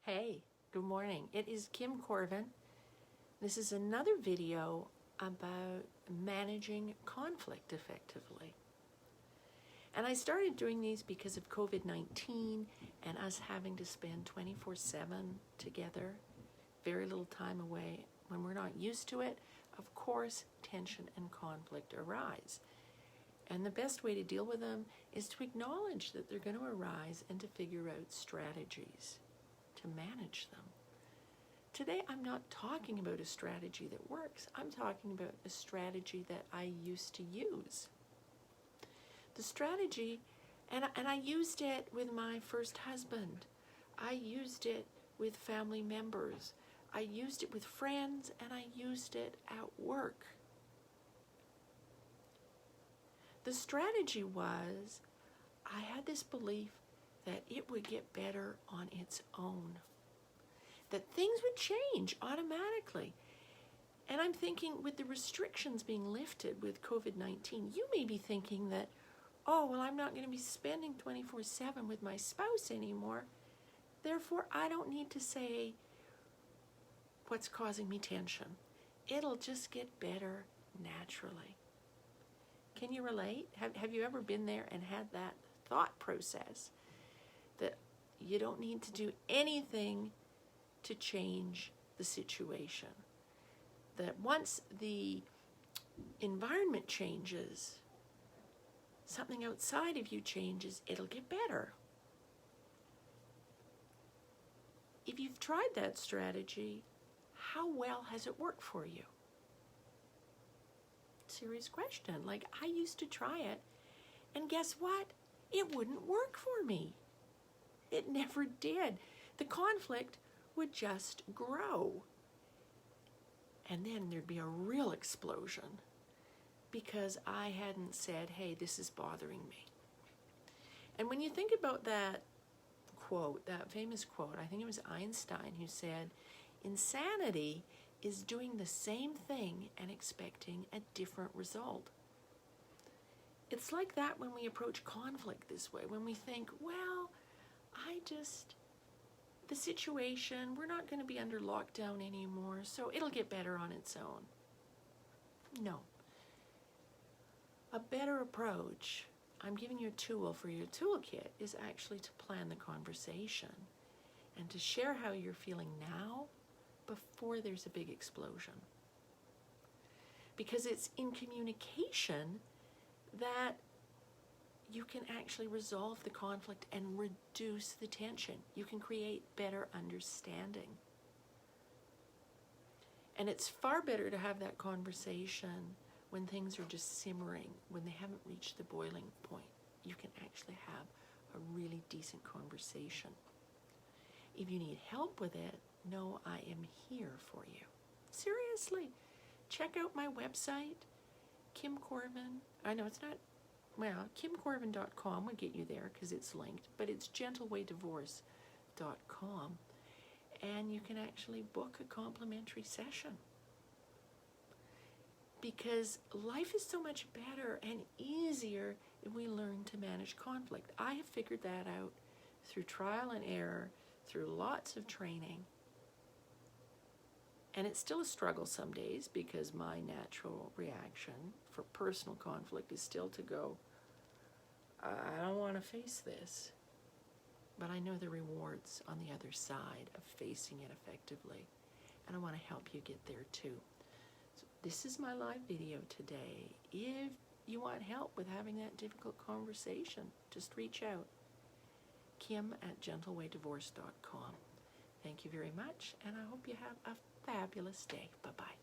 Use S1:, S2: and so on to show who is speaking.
S1: Hey, good morning. It is Kim Corvin. This is another video about managing conflict effectively. And I started doing these because of COVID-19 and us having to spend 24/7 together, very little time away. When we're not used to it, of course, tension and conflict arise. And the best way to deal with them is to acknowledge that they're going to arise and to figure out strategies to manage them. Today, I'm not talking about a strategy that works. I'm talking about a strategy that I used to use. The strategy, and I used it with my first husband. I used it with family members. I used it with friends, and I used it at work. The strategy was, I had this belief that it would get better on its own, that things would change automatically. And I'm thinking, with the restrictions being lifted with COVID-19, you may be thinking that, oh, well, I'm not going to be spending 24/7 with my spouse anymore. Therefore, I don't need to say what's causing me tension. It'll just get better naturally. Can you relate? Have you ever been there and had that thought process that you don't need to do anything to change the situation? That once the environment changes, something outside of you changes, it'll get better. If you've tried that strategy, how well has it worked for you? Serious question. Like, I used to try it, and guess what? It wouldn't work for me. It never did. The conflict would just grow. And then there'd be a real explosion because I hadn't said, hey, this is bothering me. And when you think about that quote, that famous quote, I think it was Einstein who said, insanity is doing the same thing and expecting a different result. It's like that when we approach conflict this way, when we think, well, the situation, we're not going to be under lockdown anymore, so it'll get better on its own. No. A better approach, I'm giving you a tool for your toolkit, is actually to plan the conversation and to share how you're feeling now before there's a big explosion. Because it's in communication that you can actually resolve the conflict and reduce the tension. You can create better understanding. And it's far better to have that conversation when things are just simmering, when they haven't reached the boiling point. You can actually have a really decent conversation. If you need help with it, know I am here for you. Seriously, check out my website, Kim Corvin. I know it's not, well, kimcorvin.com would get you there because it's linked, but it's gentlewaydivorce.com, and you can actually book a complimentary session. Because life is so much better and easier if we learn to manage conflict. I have figured that out through trial and error, through lots of training. And it's still a struggle some days because my natural reaction for personal conflict is still to go, I don't want to face this. But I know the rewards on the other side of facing it effectively. And I want to help you get there too. So this is my live video today. If you want help with having that difficult conversation, just reach out. Kim@gentlewaydivorce.com. Thank you very much, and I hope you have a fabulous day. Bye-bye.